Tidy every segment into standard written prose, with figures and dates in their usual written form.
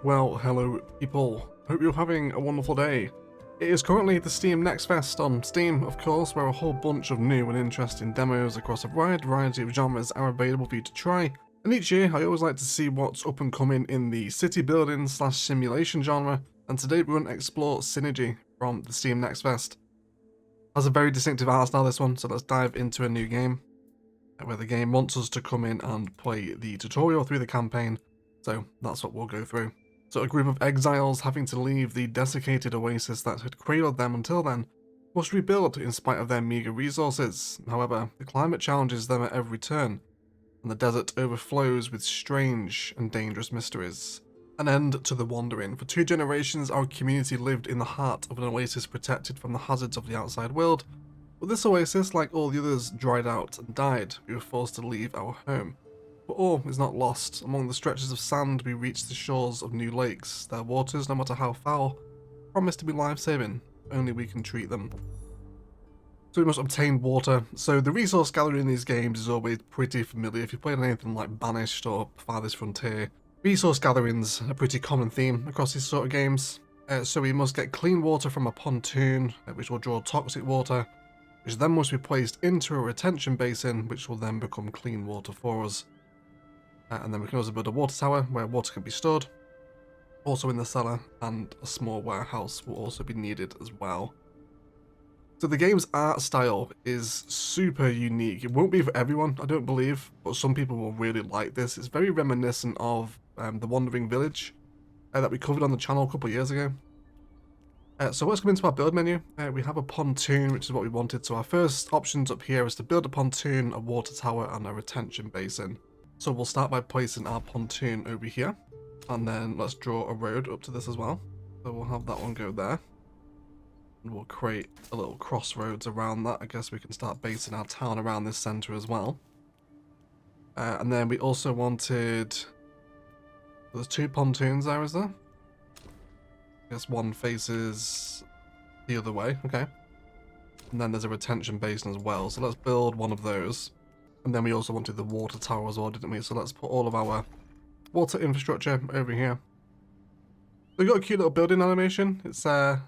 Well, hello people. Hope you're having a wonderful day. It is currently the Steam Next Fest on Steam, of course, where a whole bunch of new and interesting demos across a wide variety of genres are available for you to try. And each year, I always like to see what's up and coming in the city building / simulation genre, and today we're going to explore Synergy from the Steam Next Fest. Has a very distinctive art style, this one, so let's dive into a new game, where the game wants us to come in and play the tutorial through the campaign, so that's what we'll go through. So a group of exiles having to leave the desiccated oasis that had cradled them until then must rebuild in spite of their meagre resources. However, the climate challenges them at every turn, and the desert overflows with strange and dangerous mysteries. An end to the wandering. For 2 generations, our community lived in the heart of an oasis protected from the hazards of the outside world. But this oasis, like all the others, dried out and died. We were forced to leave our home. But all is not lost. Among the stretches of sand, we reach the shores of new lakes. Their waters, no matter how foul, promise to be life-saving. Only we can treat them. So we must obtain water. So the resource gathering in these games is always pretty familiar. If you've played anything like Banished or Farthest Frontier, resource gatherings are a pretty common theme across these sort of games. So we must get clean water from a pontoon, which will draw toxic water, which then must be placed into a retention basin, which will then become clean water for us. And then we can also build a water tower where water can be stored, also in the cellar, and a small warehouse will also be needed as well. So the game's art style is super unique. It won't be for everyone, I don't believe, but some people will really like this. It's very reminiscent of the Wandering Village that we covered on the channel a couple of years ago. So let's come into our build menu. We have a pontoon, which is what we wanted. So our first options up here is to build a pontoon, a water tower, and a retention basin. So we'll start by placing our pontoon over here, and then let's draw a road up to this as well. So we'll have that one go there, and we'll create a little crossroads around that. I guess we can start basing our town around this center as well. And then we also wanted, there's 2 pontoons there, is there? I guess one faces the other way, okay. And then there's a retention basin as well, so let's build one of those. And then we also wanted the water tower as well, didn't we? So let's put all of our water infrastructure over here. We've got a cute little building animation. It's an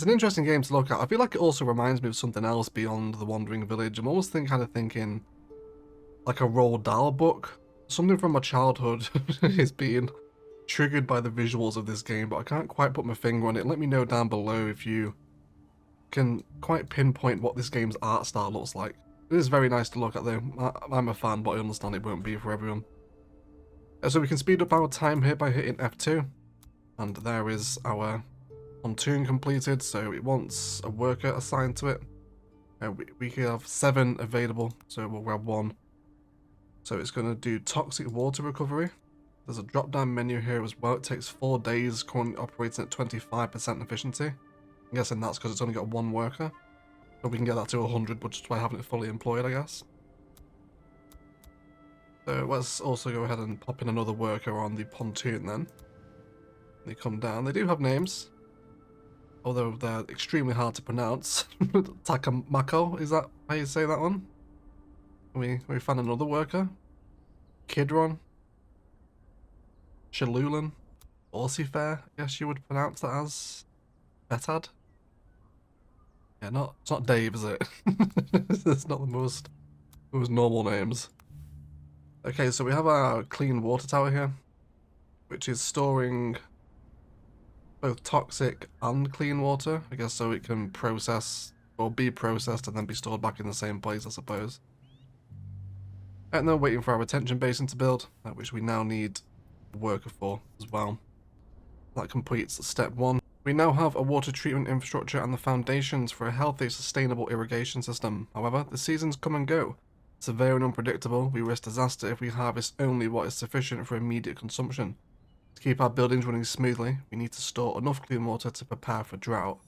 interesting game to look at. I feel like it also reminds me of something else beyond the Wandering Village. I'm almost kind of thinking like a Roald Dahl book. Something from my childhood is being triggered by the visuals of this game, but I can't quite put my finger on it. Let me know down below if you can quite pinpoint what this game's art style looks like. It is very nice to look at though. I'm a fan, but I understand it won't be for everyone. So we can speed up our time here by hitting F2. And there is our pontoon completed, so it wants a worker assigned to it. We have 7 available, so we'll grab 1. So it's going to do toxic water recovery. There's a drop down menu here as well. It takes 4 days, currently operating at 25% efficiency. I'm guessing that's because it's only got 1 worker. But we can get that to 100, but just by having it fully employed, I guess. So let's also go ahead and pop in another worker on the pontoon then. They come down. They do have names, although they're extremely hard to pronounce. Takamako, is that how you say that one? We found another worker. Kidron. Shalulan. Orsifair, I guess you would pronounce that as. Betad. Yeah, it's not Dave, is it? It's not the most normal names. Okay, so we have our clean water tower here, which is storing both toxic and clean water, I guess, so it can process or be processed and then be stored back in the same place, I suppose. And then waiting for our retention basin to build, which we now need a worker for as well. That completes step 1. We now have a water treatment infrastructure and the foundations for a healthy, sustainable irrigation system. However, the seasons come and go. Severe and unpredictable, we risk disaster if we harvest only what is sufficient for immediate consumption. To keep our buildings running smoothly, we need to store enough clean water to prepare for drought.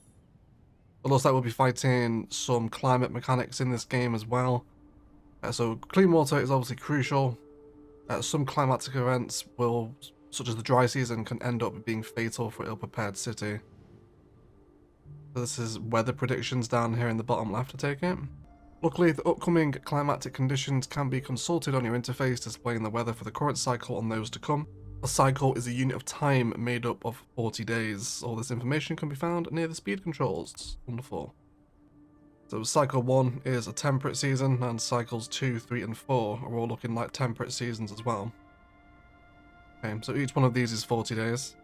It looks like we'll be fighting some climate mechanics in this game as well. So clean water is obviously crucial. Some climatic events such as the dry season, can end up being fatal for an ill-prepared city. So this is weather predictions down here in the bottom left, I take it. Luckily, the upcoming climatic conditions can be consulted on your interface, displaying the weather for the current cycle and those to come. A cycle is a unit of time made up of 40 days. All this information can be found near the speed controls. Wonderful. So cycle 1 is a temperate season, and cycles 2, 3, and 4 are all looking like temperate seasons as well. Okay, so each one of these is 40 days.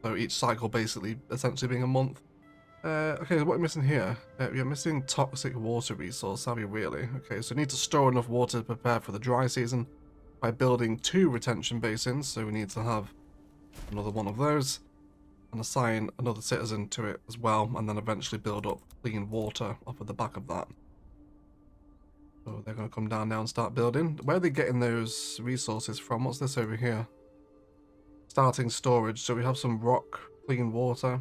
So each cycle basically essentially being a month. Okay, what are we missing here? We're missing toxic water resource, are we really? Okay, so we need to store enough water to prepare for the dry season by building 2 retention basins, so we need to have another one of those and assign another citizen to it as well, and then eventually build up clean water off of the back of that. So they're going to come down now and start building. Where are they getting those resources from? What's this over here? Starting storage, so we have some rock, clean water.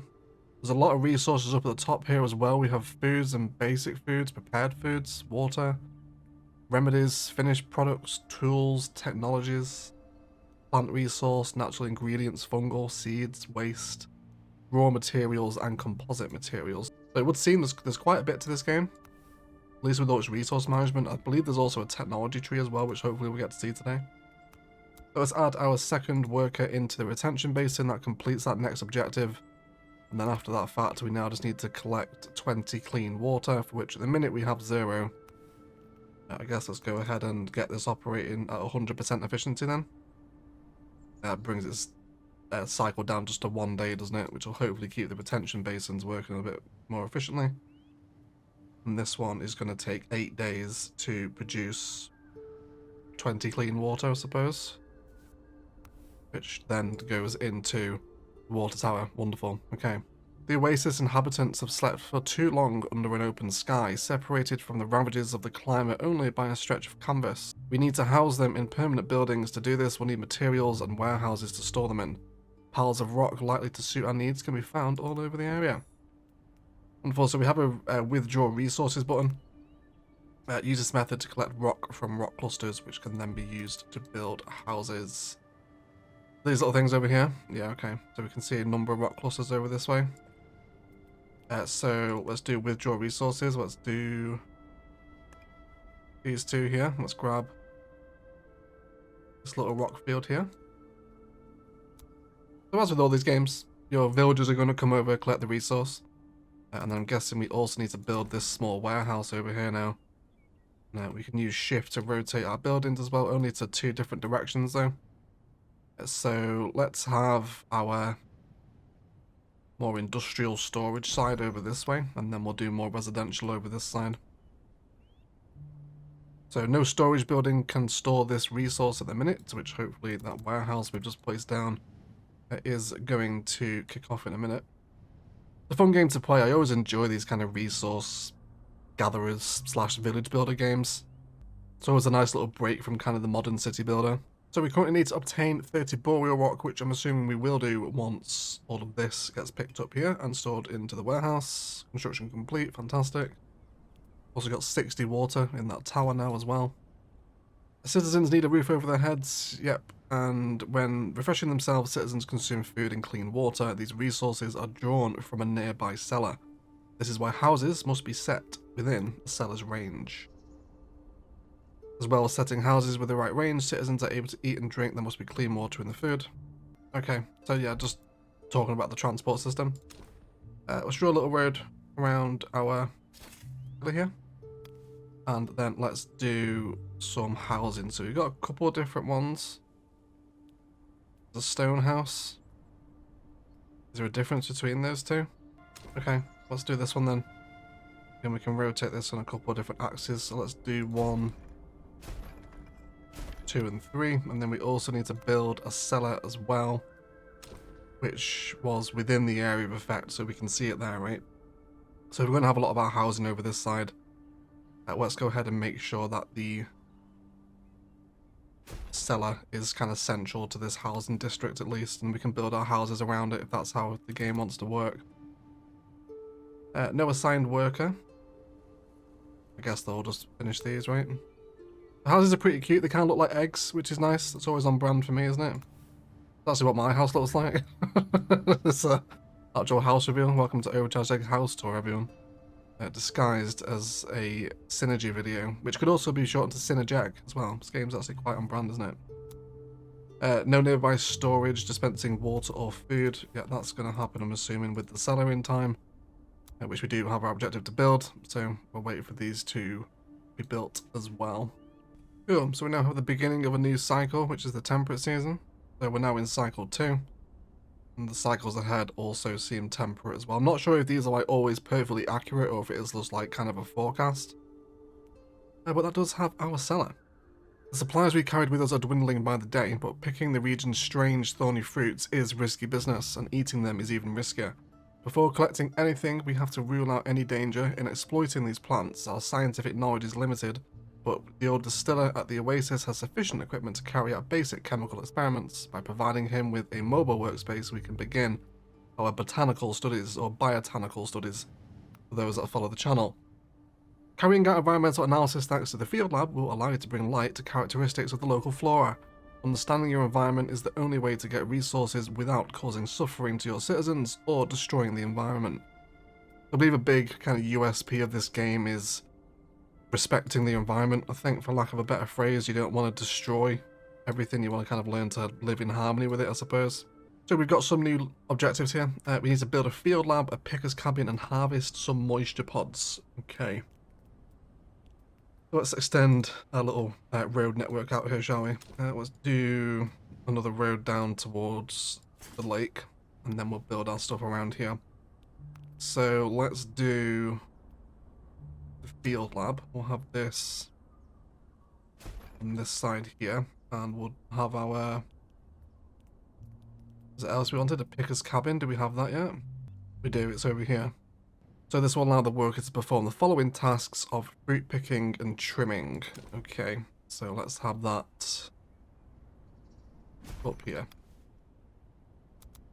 There's a lot of resources up at the top here as well. We have foods and basic foods, prepared foods, water, remedies, finished products, tools, technologies, plant resource, natural ingredients, fungal, seeds, waste, raw materials, and composite materials. So it would seem there's quite a bit to this game, at least with its resource management. I believe there's also a technology tree as well, which hopefully we'll get to see today. So let's add our second worker into the retention basin. That completes that next objective. And then after that fact, we now just need to collect 20 clean water, for which at the minute we have 0. I guess let's go ahead and get this operating at 100% efficiency then. That brings its cycle down just to 1 day, doesn't it? Which will hopefully keep the retention basins working a bit more efficiently. And this one is going to take 8 days to produce 20 clean water, I suppose. Which then goes into water tower. Wonderful. Okay. The oasis inhabitants have slept for too long under an open sky, separated from the ravages of the climate only by a stretch of canvas. We need to house them in permanent buildings. To do this, we'll need materials and warehouses to store them in. Piles of rock likely to suit our needs can be found all over the area. Wonderful. So we have a withdraw resources button. Use this method to collect rock from rock clusters, which can then be used to build houses. These little things over here. Yeah, okay. So we can see a number of rock clusters over this way. So let's do withdraw resources. Let's do these 2 here. Let's grab this little rock field here. So as with all these games, your villagers are going to come over, collect the resource. And then I'm guessing we also need to build this small warehouse over here now. Now we can use shift to rotate our buildings as well, only to 2 different directions though. So let's have our more industrial storage side over this way, and then we'll do more residential over this side. So no storage building can store this resource at the minute, which hopefully that warehouse we've just placed down is going to kick off in a minute. It's a fun game to play. I always enjoy these kind of resource gatherers / village builder games. It's always a nice little break from kind of the modern city builder. So we currently need to obtain 30 boreal rock, which I'm assuming we will do once all of this gets picked up here and stored into the warehouse. Construction complete, fantastic. Also got 60 water in that tower now as well. The citizens need a roof over their heads, yep. And when refreshing themselves, citizens consume food and clean water. These resources are drawn from a nearby cellar. This is why houses must be set within a cellar's range. As well as setting houses with the right range, citizens are able to eat and drink. There must be clean water in the food. Okay, so yeah, just talking about the transport system. Let's draw a little road around our here. And then let's do some housing. So we've got a couple of different ones. The stone house. Is there a difference between those 2? Okay, let's do this one then. And we can rotate this on a couple of different axes. So let's do 1, 2, and 3, and then we also need to build a cellar as well, which was within the area of effect, so we can see it there, right? So we're going to have a lot of our housing over this side. Let's go ahead and make sure that the cellar is kind of central to this housing district at least, and we can build our houses around it if that's how the game wants to work. No assigned worker. I guess they'll just finish these, right? The houses are pretty cute. They kind of look like eggs, which is nice. That's always on brand for me, isn't it? That's what my house looks like. It's a actual house reveal. Welcome to Overcharged Egg house tour, everyone. Disguised as a Synergy video, which could also be shortened to Synergeg as well. This game's actually quite on brand, isn't it? No nearby storage, dispensing water or food. Yeah, that's going to happen, I'm assuming, with the cellar in time, which we do have our objective to build, so we'll wait for these to be built as well. Cool, so we now have the beginning of a new cycle, which is the temperate season. So we're now in cycle 2, and the cycles ahead also seem temperate as well. I'm not sure if these are like always perfectly accurate or if it is just like kind of a forecast. But that does have our cellar. The supplies we carried with us are dwindling by the day, but picking the region's strange thorny fruits is risky business, and eating them is even riskier. Before collecting anything, we have to rule out any danger in exploiting these plants. Our scientific knowledge is limited, but the old distiller at the Oasis has sufficient equipment to carry out basic chemical experiments. By providing him with a mobile workspace, we can begin our botanical studies, or biotanical studies, for those that follow the channel. Carrying out environmental analysis thanks to the field lab will allow you to bring light to characteristics of the local flora. Understanding your environment is the only way to get resources without causing suffering to your citizens or destroying the environment. I believe a big kind of USP of this game is respecting the environment. I think, for lack of a better phrase, you don't want to destroy everything. You want to kind of learn to live in harmony with it, I suppose. So we've got some new objectives here. We need to build a field lab, a picker's cabin, and harvest some moisture pods. Okay. Let's extend our little road network out here, shall we? Let's do another road down towards the lake, and then we'll build our stuff around here. So let's do the field lab. We'll have this on this side here, and we'll have our... Is there else we wanted? A picker's cabin? Do we have that yet? We do, it's over here. So this will allow the worker to perform the following tasks of fruit picking and trimming. Okay, so let's have that up here.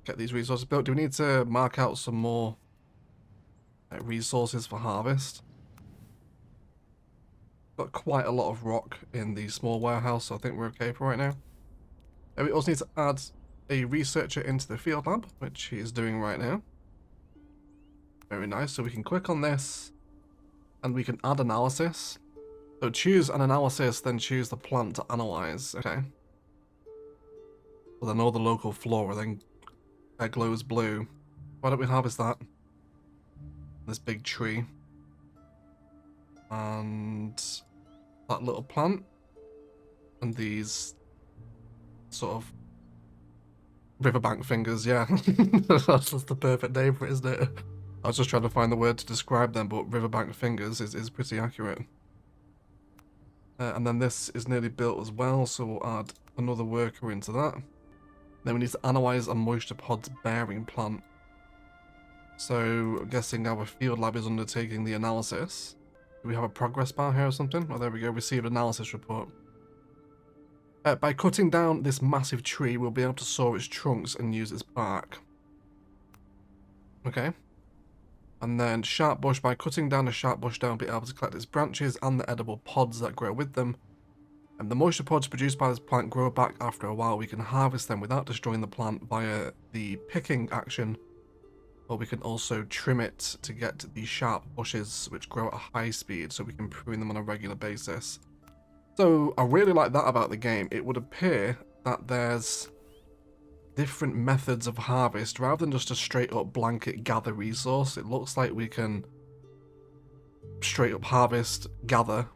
Get these resources built. Do we need to mark out some more resources for harvest? Got quite a lot of rock in the small warehouse, so I think we're okay for right now. We also need to add a researcher into the field lab, which he is doing right now. Very nice. So we can click on this and we can add analysis. So choose an analysis, then choose the plant to analyze. Okay. Well, then all the local flora then glows blue. Why don't we harvest that? This big tree. And that little plant. And these sort of riverbank fingers, yeah. That's the perfect name for it, isn't it? I was just trying to find the word to describe them, but riverbank fingers is pretty accurate. And then this is nearly built as well, so we'll add another worker into that. Then we need to analyze a moisture pods bearing plant. So I'm guessing our field lab is undertaking the analysis. Do we have a progress bar here or something? Oh, there we go, received analysis report. By cutting down this massive tree, we'll be able to saw its trunks and use its bark. Okay. And then sharp bush, by cutting down a sharp bush down, we'll be able to collect its branches and the edible pods that grow with them. And the moisture pods produced by this plant grow back after a while. We can harvest them without destroying the plant via the picking action. Or we can also trim it to get the sharp bushes which grow at a high speed, so we can prune them on a regular basis. So I really like that about the game. It would appear that there's different methods of harvest rather than just a straight up blanket gather resource. It looks like we can straight up harvest, gather,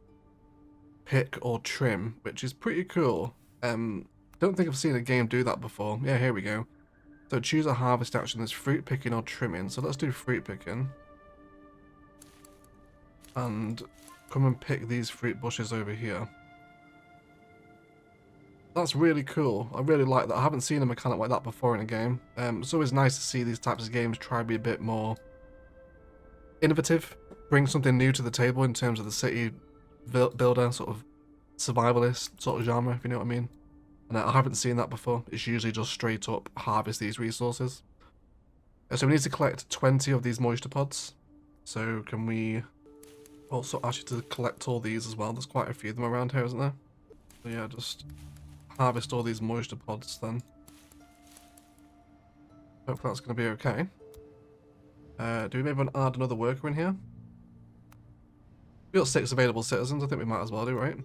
pick or trim, which is pretty cool. Don't think I've seen a game do that before. Yeah, here we go. So choose a harvest action. There's fruit picking or trimming. So let's do fruit picking. And come and pick these fruit bushes over here. That's really cool. I really like that. I haven't seen a mechanic like that before in a game. It's always nice to see these types of games try to be a bit more innovative. Bring something new to the table in terms of the city builder, sort of survivalist sort of genre, if you know what I mean. And I haven't seen that before. It's usually just straight up harvest these resources. So we need to collect 20 of these moisture pods. So can we also ask you to collect all these as well? There's quite a few of them around here, isn't there? So yeah, just harvest all these moisture pods then. Hopefully that's going to be okay. Do we maybe want to add another worker in here? We've got 6 available citizens. I think we might as well do, right?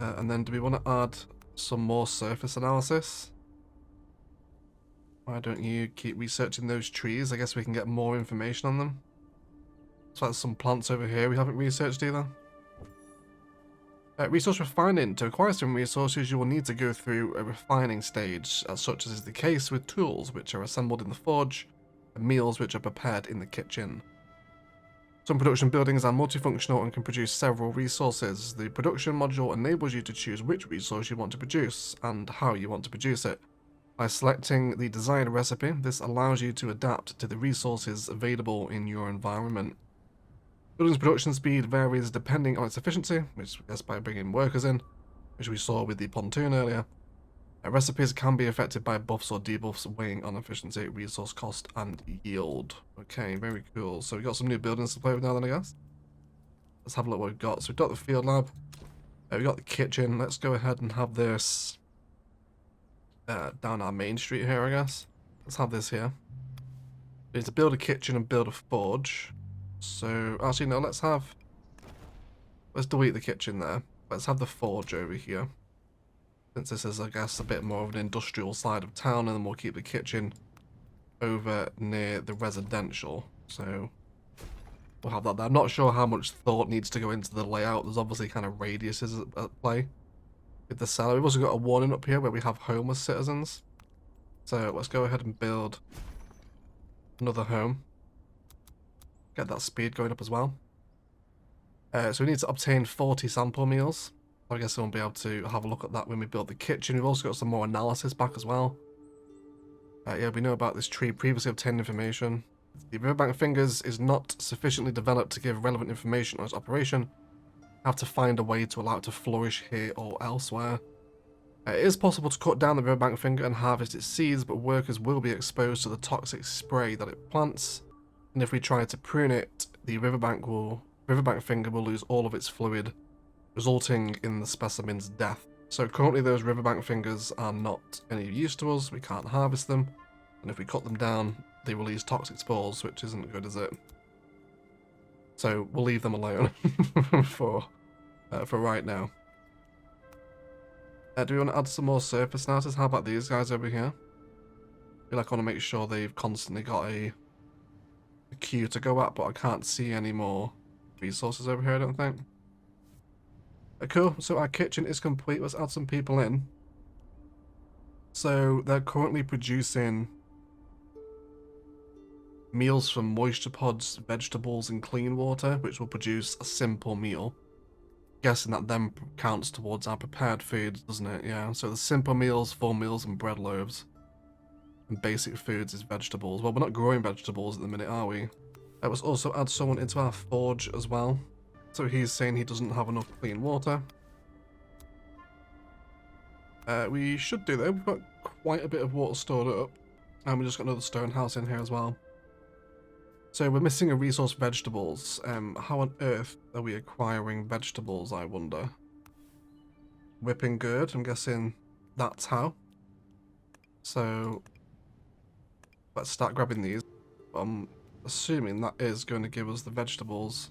And then do we want to add some more surface analysis. Why don't you keep researching those trees? I guess we can get more information on them. So there's some plants over here we haven't researched either. Resource refining. To acquire some resources, you will need to go through a refining stage, as such as is the case with tools which are assembled in the forge and meals which are prepared in the kitchen. Some production buildings are multifunctional and can produce several resources. The production module enables you to choose which resource you want to produce and how you want to produce it. By selecting the desired recipe, this allows you to adapt to the resources available in your environment. Building's production speed varies depending on its efficiency, which I guess by bringing workers in, which we saw with the pontoon earlier. Recipes can be affected by buffs or debuffs weighing on efficiency, resource cost, and yield. Okay, very cool. So we've got some new buildings to play with now then, I guess. Let's have a look what we've got. So we've got the field lab. We've got the kitchen. Let's go ahead and have this down our main street here, I guess. Let's have this here. We need to build a kitchen and build a forge. So, actually, no, let's delete the kitchen there. Let's have the forge over here. Since this is, I guess, a bit more of an industrial side of town, and then we'll keep the kitchen over near the residential. So, we'll have that there. I'm not sure how much thought needs to go into the layout. There's obviously kind of radiuses at play with the cellar. We've also got a warning up here where we have homeless citizens. So, let's go ahead and build another home. Get that speed going up as well. So we need to obtain 40 sample meals. I guess we'll be able to have a look at that when we build the kitchen. We've also got some more analysis back as well. Yeah, we know about this tree previously obtained information. The riverbank fingers is not sufficiently developed to give relevant information on its operation. Have to find a way to allow it to flourish here or elsewhere. It is possible to cut down the riverbank finger and harvest its seeds, but workers will be exposed to the toxic spray that it plants. And if we try to prune it, the riverbank finger will lose all of its fluid, resulting in the specimen's death. So currently those riverbank fingers are not any use to us, we can't harvest them, and if we cut them down, they release toxic spores, which isn't good, is it? So we'll leave them alone for right now. Do we want to add some more surface analysis? How about these guys over here? I feel like I want to make sure they've constantly got a queue to go at, but I can't see any more resources over here, I don't think. Cool, so our kitchen is complete. Let's add some people in. So they're currently producing meals from moisture pods, vegetables, and clean water, which will produce a simple meal. Guessing that then counts towards our prepared food, doesn't it? Yeah, so the simple meals, full meals, and bread loaves. And basic foods is vegetables. Well, we're not growing vegetables at the minute, are we? Let's also add someone into our forge as well. So he's saying he doesn't have enough clean water. We should do though. We've got quite a bit of water stored up. And we just got another stone house in here as well. So we're missing a resource, vegetables. How on earth are we acquiring vegetables, I wonder? Whipping good, I'm guessing that's how. So let's start grabbing these. I'm assuming that is going to give us the vegetables.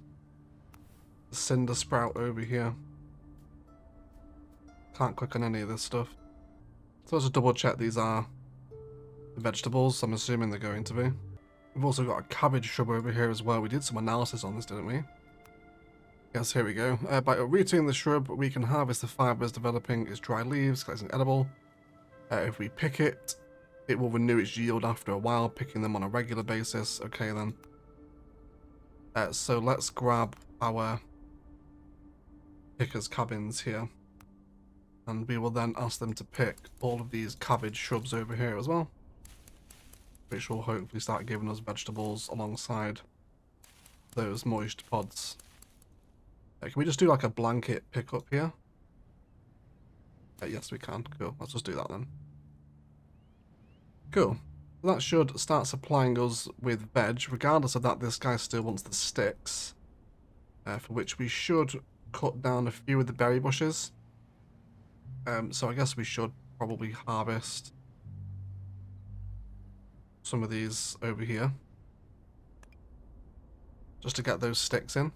The cinder sprout over here. Can't click on any of this stuff. So let's just double check these are the vegetables. I'm assuming they're going to be. We've also got a cabbage shrub over here as well. We did some analysis on this, didn't we? Yes, here we go. By rooting the shrub, we can harvest the fibers developing its dry leaves, collecting edible. If we pick it, it will renew its yield after a while, picking them on a regular basis. Okay then. So let's grab our pickers' cabins here. And we will then ask them to pick all of these cabbage shrubs over here as well. Which will hopefully start giving us vegetables alongside those moist pods. Can we just do like a blanket pickup here? Yes, we can. Cool. Let's just do that then. Cool. That should start supplying us with veg. Regardless of that, this guy still wants the sticks. For which we should cut down a few of the berry bushes. So I guess we should probably harvest some of these over here. Just to get those sticks in.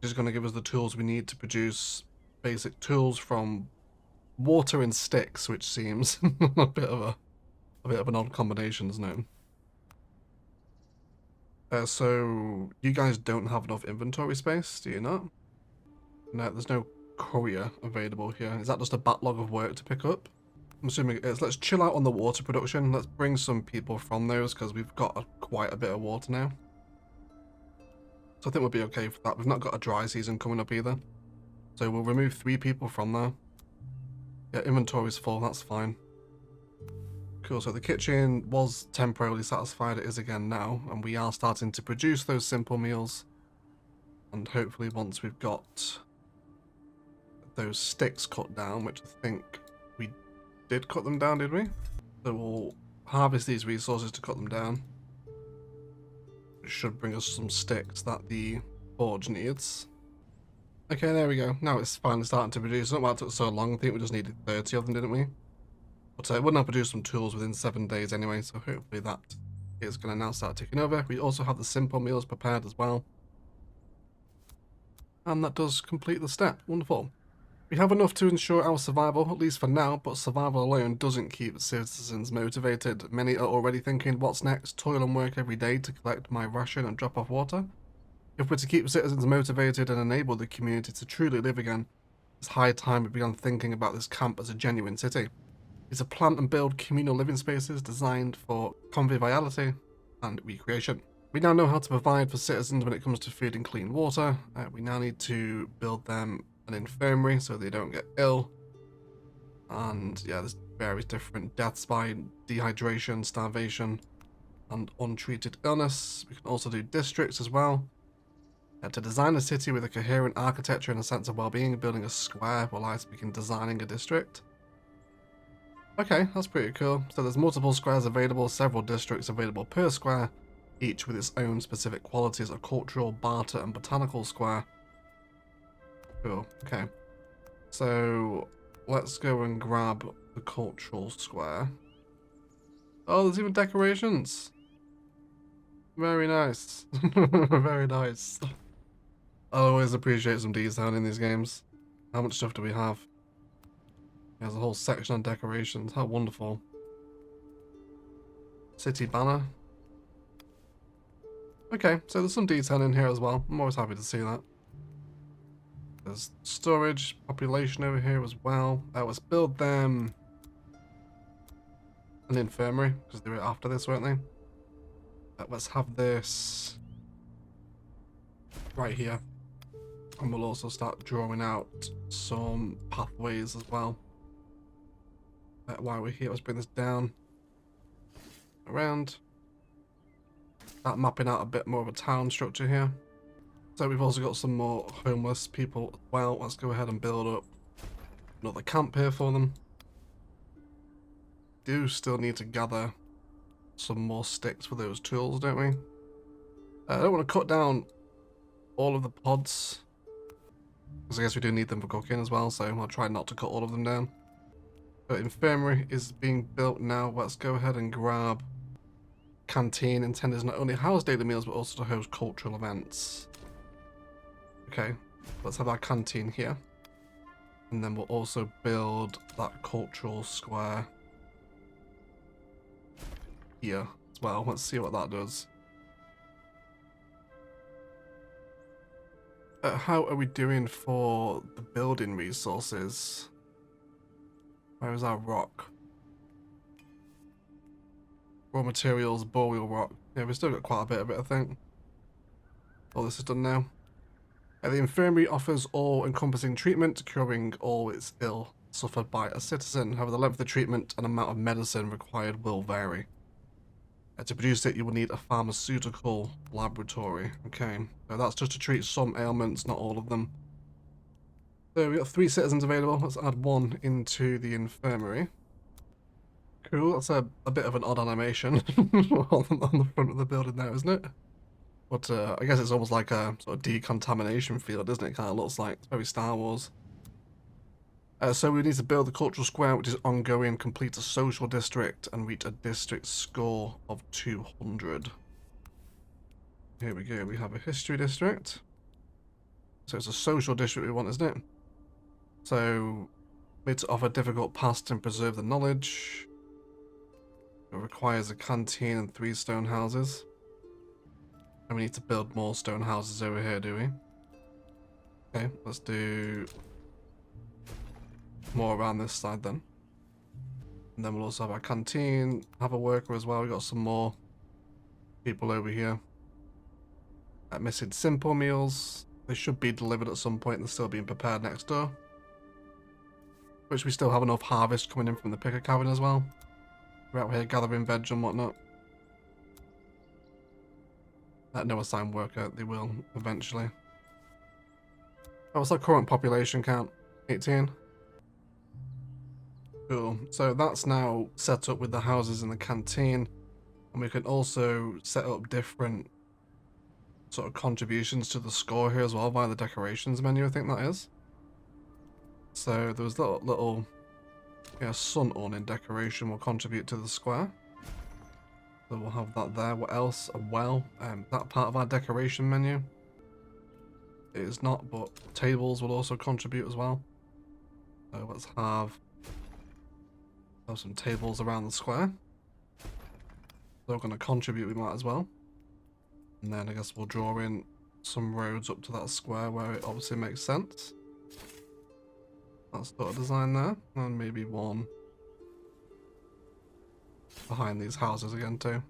Which is going to give us the tools we need to produce basic tools from water and sticks, which seems a bit of an odd combination, isn't it? So you guys don't have enough inventory space, do you not? No, there's no courier available here. Is that just a backlog of work to pick up? I'm assuming it is. Let's chill out on the water production. Let's bring some people from those because we've got quite a bit of water now. So I think we'll be okay for that. We've not got a dry season coming up either. So we'll remove 3 people from there. Yeah, inventory's full, that's fine. Cool, so the kitchen was temporarily satisfied, it is again now, and we are starting to produce those simple meals. And hopefully once we've got those sticks cut down, which I think we did cut them down, did we? So we'll harvest these resources to cut them down. Which should bring us some sticks that the forge needs. Okay, there we go. Now it's finally starting to produce. Not why it took so long. I think we just needed 30 of them, didn't we? But I wouldn't have produced some tools within 7 days anyway, so hopefully that is going to now start ticking over. We also have the simple meals prepared as well. And that does complete the step. Wonderful. We have enough to ensure our survival, at least for now, but survival alone doesn't keep citizens motivated. Many are already thinking, what's next? Toil and work every day to collect my ration and drop off water? If we're to keep citizens motivated and enable the community to truly live again, it's high time we began thinking about this camp as a genuine city. It's a plant and build communal living spaces designed for conviviality and recreation. We now know how to provide for citizens when it comes to food and clean water. We now need to build them an infirmary so they don't get ill. And yeah, there's various different deaths by dehydration, starvation, and untreated illness. We can also do districts as well. To design a city with a coherent architecture and a sense of well-being, building a square while I begin designing a district. Okay, that's pretty cool. So there's multiple squares available, several districts available per square, each with its own specific qualities, a cultural, barter, and botanical square. Cool, okay. So let's go and grab the cultural square. Oh, there's even decorations. Very nice. Very nice. I always appreciate some detail in these games. How much stuff do we have? There's a whole section on decorations. How wonderful. City banner. Okay, so there's some detail in here as well. I'm always happy to see that. There's storage, population over here as well. Let's build them an infirmary, because they were after this, weren't they? Let's have this right here. And we'll also start drawing out some pathways as well. While we're here, let's bring this down. Around. Start mapping out a bit more of a town structure here. So we've also got some more homeless people as well. Let's go ahead and build up another camp here for them. Do still need to gather some more sticks for those tools, don't we? I don't want to cut down all of the pods, because I guess we do need them for cooking as well, so I'll try not to cut all of them down. But infirmary is being built now. Let's go ahead and grab canteen, intended to not only house daily meals but also to host cultural events. Okay, let's have our canteen here. And then we'll also build that cultural square here as well. Let's see what that does. How are we doing for the building resources? Where is our rock? Raw materials, boreal rock. Yeah, we've still got quite a bit of it, I think. All this is done now. The infirmary offers all-encompassing treatment, curing all its ill suffered by a citizen. However, the length of the treatment and amount of medicine required will vary. To produce it, you will need a pharmaceutical laboratory. Okay, so that's just to treat some ailments, not all of them. So we've got 3 citizens available. Let's add 1 into the infirmary. Cool, that's a bit of an odd animation on the front of the building there, isn't it? But I guess it's almost like a sort of decontamination field, isn't it? Kind of looks like. It's very Star Wars. So we need to build the cultural square, which is ongoing, complete a social district, and reach a district score of 200. Here we go, we have a history district. So it's a social district we want, isn't it? So Made to offer difficult past and preserve the knowledge. It requires a canteen and 3 stone houses. And we need to build more stone houses over here, do we? Okay, let's do more around this side then. And then we'll also have our canteen, have a worker as well. We've got some more people over here. Missing simple meals. They should be delivered at some point. They're still being prepared next door. Which we still have enough harvest coming in from the picker cabin as well. We're out here gathering veg and whatnot. No assigned worker, they will eventually. Oh, what's our current population count? 18. Cool. So that's now set up with the houses in the canteen. And we can also set up different sort of contributions to the score here as well via the decorations menu, I think that is. So there was little sun awning decoration will contribute to the square. So we'll have that there. What else? A well. That part of our decoration menu. It is not, but tables will also contribute as well. So let's have some tables around the square. They're going to contribute, we might as well. And then I guess we'll draw in some roads up to that square where it obviously makes sense. That's sort of design there. And maybe one behind these houses again too.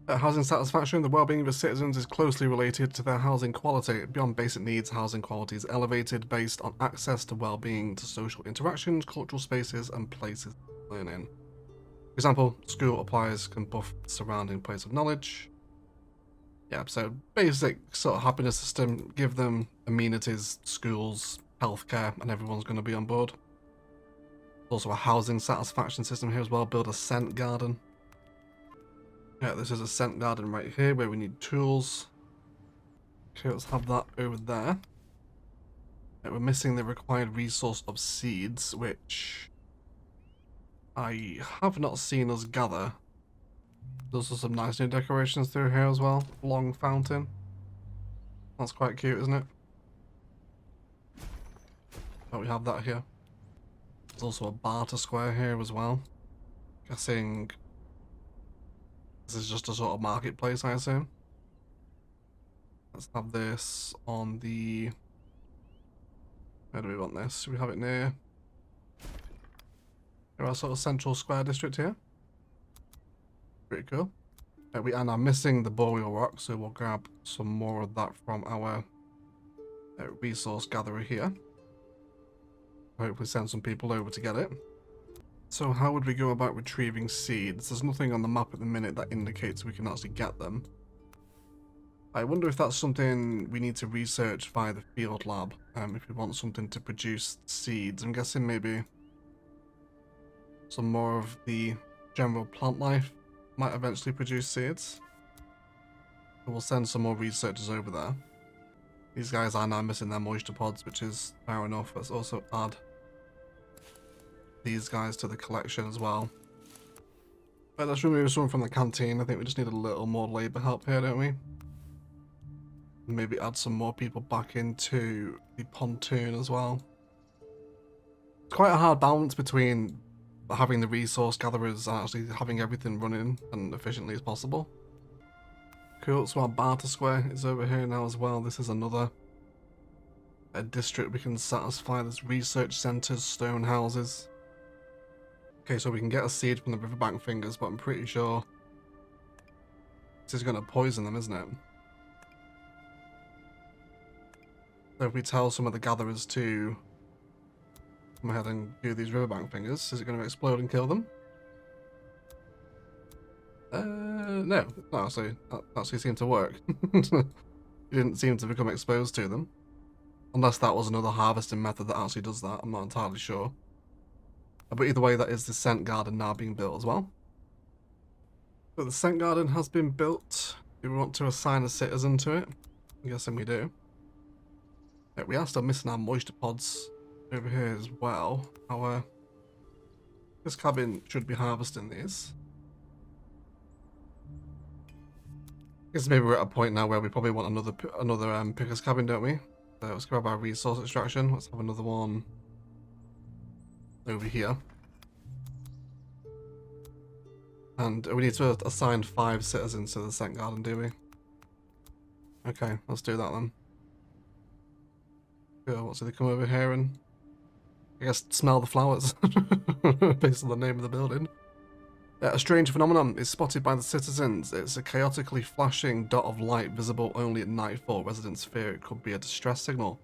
Housing satisfaction. The well-being of the citizens is closely related to their housing quality. Beyond basic needs, housing quality is elevated based on access to well-being, to social interactions, cultural spaces, and places of learning. For example, school applies can buff the surrounding place of knowledge. Yeah, so basic sort of happiness system, give them amenities, schools, healthcare, and everyone's going to be on board. Also a housing satisfaction system here as well, build a scent garden. Yeah, this is a scent garden right here where we need tools. Okay, let's have that over there. Yeah, we're missing the required resource of seeds, which I have not seen us gather. There's also some nice new decorations through here as well. Long fountain. That's quite cute, isn't it? Oh, we have that here. There's also a barter square here as well. Guessing this is just a sort of marketplace, I assume. Let's have this on the... Where do we want this? Should we have it near our sort of central square district here? Pretty cool. We are now missing the boreal rock, so we'll grab some more of that from our resource gatherer here. Hopefully send some people over to get it. So how would we go about retrieving seeds? There's nothing on the map at the minute that indicates we can actually get them. I wonder if that's something we need to research via the field lab, if we want something to produce seeds. I'm guessing maybe some more of the general plant life might eventually produce seeds. So we'll send some more researchers over there. These guys are now missing their moisture pods, which is fair enough. Let's also add these guys to the collection as well. But let's remove someone from the canteen. I think we just need a little more labour help here, don't we? Maybe add some more people back into the pontoon as well. It's quite a hard balance between having the resource gatherers and actually having everything running and efficiently as possible. Cool, so our barter square is over here now as well. This is another district we can satisfy. There's research centres, stone houses. Okay, so we can get a seed from the riverbank fingers, but I'm pretty sure this is going to poison them, isn't it? So if we tell some of the gatherers to come ahead and do these riverbank fingers, is it going to explode and kill them? No, that actually seemed to work. It didn't seem to become exposed to them. Unless that was another harvesting method that actually does that, I'm not entirely sure. But either way, that is the scent garden now being built as well. So the scent garden has been built. Do we want to assign a citizen to it? I'm guessing we do. Yeah, we are still missing our moisture pods over here as well. This cabin should be harvesting these. I guess maybe we're at a point now where we probably want another picker's cabin, don't we? So let's grab our resource extraction. Let's have another one over here. And we need to assign 5 citizens to the scent garden, do we? Okay, let's do that then. Cool, so they come over here and I guess smell the flowers based on the name of the building. A strange phenomenon is spotted by the citizens. It's a chaotically flashing dot of light visible only at nightfall. Residents fear it could be a distress signal.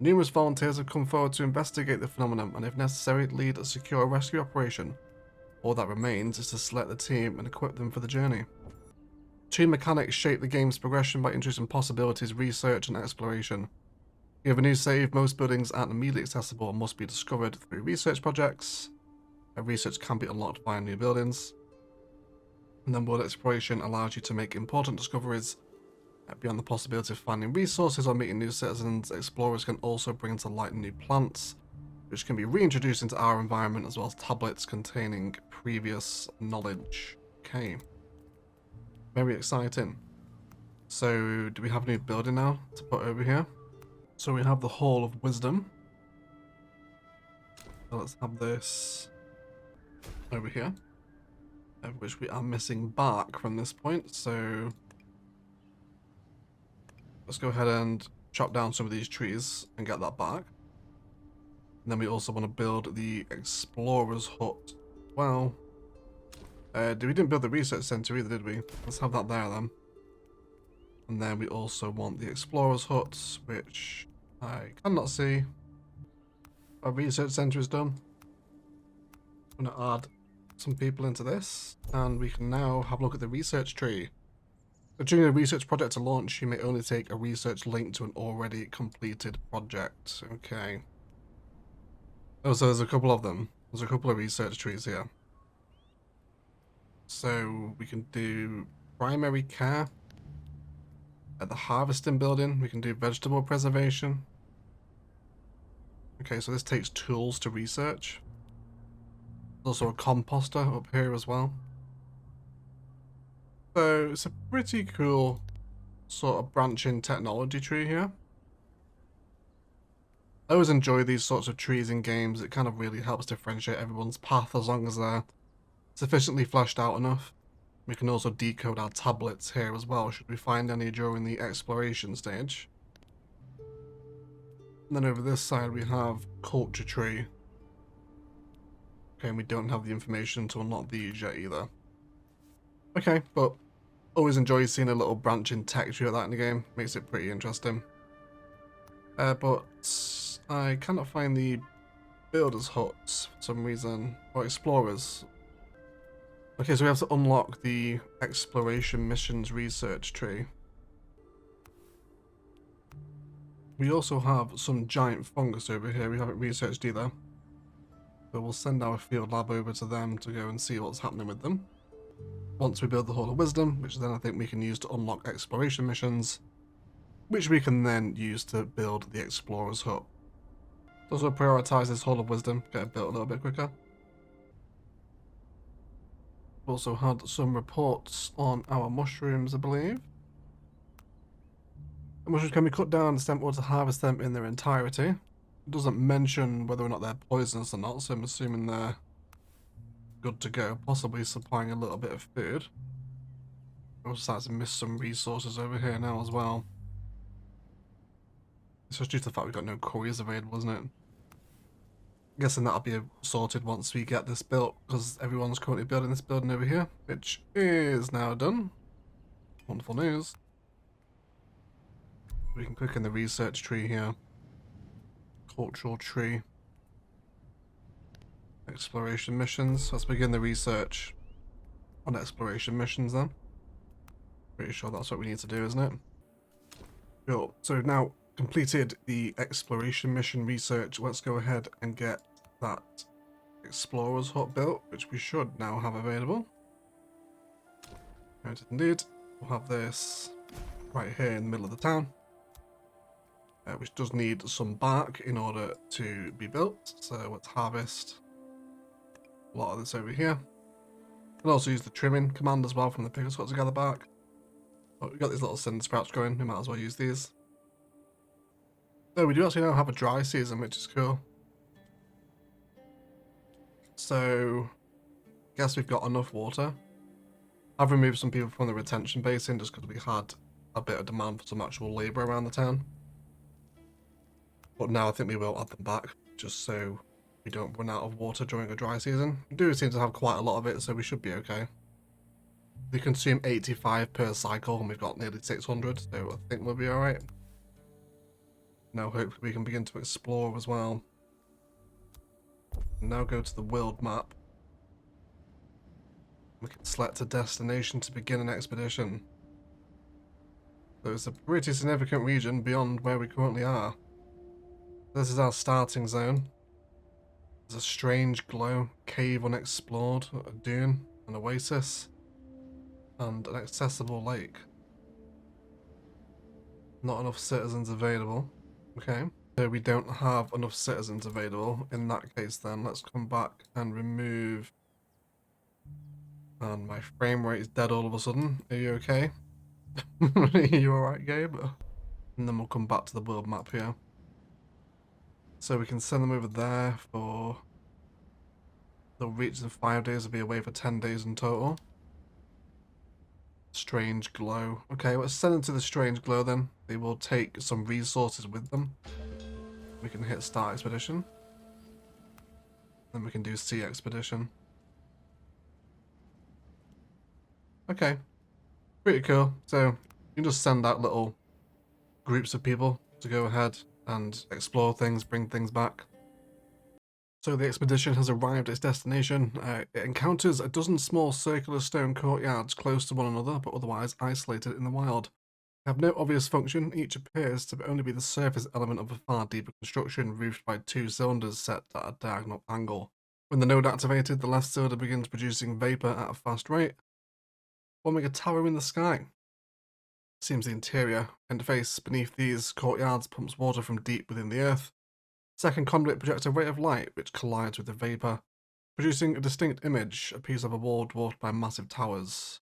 Numerous volunteers have come forward to investigate the phenomenon and if necessary lead a secure rescue operation. All that remains is to select the team and equip them for the journey. Two mechanics shape the game's progression by introducing possibilities, research and exploration. You have a new save. Most buildings aren't immediately accessible and must be discovered through research projects. Research can be unlocked via new buildings. And then world exploration allows you to make important discoveries. Beyond the possibility of finding resources or meeting new citizens, explorers can also bring to light new plants, which can be reintroduced into our environment, as well as tablets containing previous knowledge. Okay. Very exciting. So, do we have a new building now to put over here? So we have the Hall of Wisdom. So let's have this over here, of which we are missing bark from this point, so let's go ahead and chop down some of these trees and get that bark. And then we also want to build the Explorer's Hut. Well, we didn't build the Research Center either, did we? Let's have that there then. And then we also want the Explorer's Hut, which I cannot see. Our Research Center is done. I'm going to add some people into this, and we can now have a look at the research tree. So during a research project to launch, you may only take a research link to an already completed project. Okay. Oh, so there's a couple of them. There's a couple of research trees here. So we can do primary care. At the harvesting building, we can do vegetable preservation. Okay, so this takes tools to research. There's also a composter up here as well. So it's a pretty cool sort of branching technology tree here. I always enjoy these sorts of trees in games. It kind of really helps differentiate everyone's path as long as they're sufficiently fleshed out enough. We can also decode our tablets here as well, should we find any during the exploration stage. And then over this side we have culture tree. Okay, and we don't have the information to unlock these yet either. Okay, but always enjoy seeing a little branching tech tree like that in the game. Makes it pretty interesting. But I cannot find the builder's huts for some reason, or explorers. Okay, so we have to unlock the exploration missions research tree. We also have some giant fungus over here we haven't researched either. So we'll send our field lab over to them to go and see what's happening with them. Once we build the Hall of Wisdom, which then I think we can use to unlock exploration missions, which we can then use to build the Explorer's Hut. Also prioritise this Hall of Wisdom, get it built a little bit quicker. Also had some reports on our mushrooms, I believe. The mushrooms can be cut down and sent to harvest them in their entirety. It doesn't mention whether or not they're poisonous or not, so I'm assuming they're good to go, possibly supplying a little bit of food. We'll start to miss some resources over here now as well. It's just due to the fact we've got no couriers available, isn't it? I'm guessing that'll be sorted once we get this built, because everyone's currently building this building over here, which is now done. Wonderful news. We can click in the research tree here. Cultural tree. Exploration missions. Let's begin the research on exploration missions then. Pretty sure that's what we need to do, isn't it? Cool. So we've now completed the exploration mission research. Let's go ahead and get that Explorer's Hut built, which we should now have available. Right, indeed. We'll have this right here in the middle of the town. Which does need some bark in order to be built, so let's harvest a lot of this over here. We'll also use the trimming command as well from the pickers hut to gather bark. But we've got these little cinder sprouts going, we might as well use these. No, we do actually now have a dry season, which is cool. So, guess we've got enough water. I've removed some people from the retention basin just because we had a bit of demand for some actual labour around the town. But now I think we will add them back, just so we don't run out of water during a dry season. We do seem to have quite a lot of it, so we should be okay. We consume 85 per cycle, and we've got nearly 600, so I think we'll be alright. Now hopefully we can begin to explore as well. Now go to the world map. We can select a destination to begin an expedition. So it's a pretty significant region beyond where we currently are. This is our starting zone. There's a strange glow, cave unexplored, a dune, an oasis, and an accessible lake. Not enough citizens available. Okay, so we don't have enough citizens available. In that case then, let's come back and remove... And my frame rate is dead all of a sudden. Are you okay? Are you alright, Gabe? And then we'll come back to the world map here. So we can send them over there for... They'll reach in 5 days, they'll be away for 10 days in total. Strange glow. Okay, let's send them to the strange glow then. They will take some resources with them. We can hit start expedition. Then we can do sea expedition. Okay, pretty cool. So you can just send out little groups of people to go ahead and explore things, bring things back. So the expedition has arrived at its destination. It encounters a dozen small circular stone courtyards close to one another, but otherwise isolated in the wild. They have no obvious function. Each appears to only be the surface element of a far deeper construction, roofed by 2 cylinders set at a diagonal angle. When the node activated, the left cylinder begins producing vapor at a fast rate, forming a tower in the sky. Seems the interior interface beneath these courtyards pumps water from deep within the earth. Second conduit projects a ray of light which collides with the vapor, producing a distinct image, a piece of a wall dwarfed by massive towers.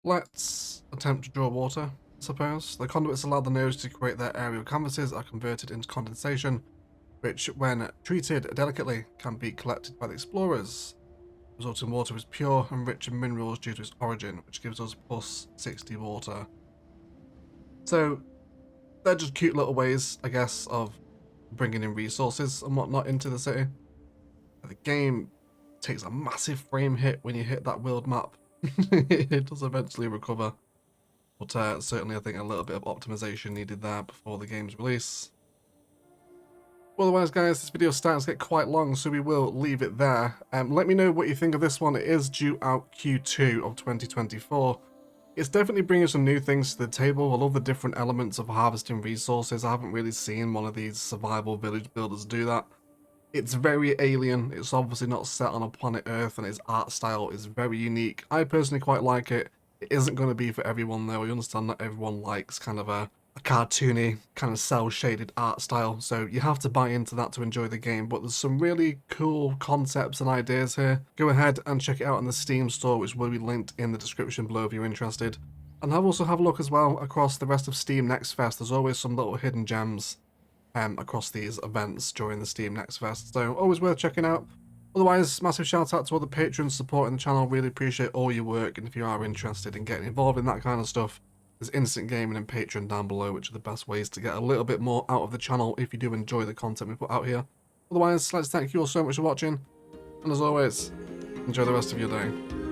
Let's attempt to draw water, I suppose. The conduits allow the nodes to create their aerial canvases are converted into condensation, which, when treated delicately, can be collected by the explorers. Resulting water is pure and rich in minerals due to its origin, which gives us plus 60 water. So, they're just cute little ways, I guess, of bringing in resources and whatnot into the city. The game takes a massive frame hit when you hit that world map. It does eventually recover, but certainly I think a little bit of optimization needed there before the game's release. Otherwise, guys, this video starts to get quite long, so we will leave it there. Let me know what you think of this one. It is due out Q2 of 2024. It's definitely bringing some new things to the table. I love the different elements of harvesting resources. I haven't really seen one of these survival village builders do that. It's very alien. It's obviously not set on a planet Earth, and its art style is very unique. I personally quite like it. It isn't going to be for everyone, though. I understand not everyone likes kind of a cartoony, kind of cel-shaded art style, so you have to buy into that to enjoy the game, but there's some really cool concepts and ideas here. Go ahead and check it out in the Steam store, which will be linked in the description below if you're interested. And I've also have a look as well across the rest of Steam Next Fest. There's always some little hidden gems across these events during the Steam Next Fest, so always worth checking out. Otherwise, massive shout out to all the patrons supporting the channel. Really appreciate all your work, and if you are interested in getting involved in that kind of stuff, there's Instant Gaming and Patreon down below, which are the best ways to get a little bit more out of the channel if you do enjoy the content we put out here. Otherwise, let's thank you all so much for watching, and as always, enjoy the rest of your day.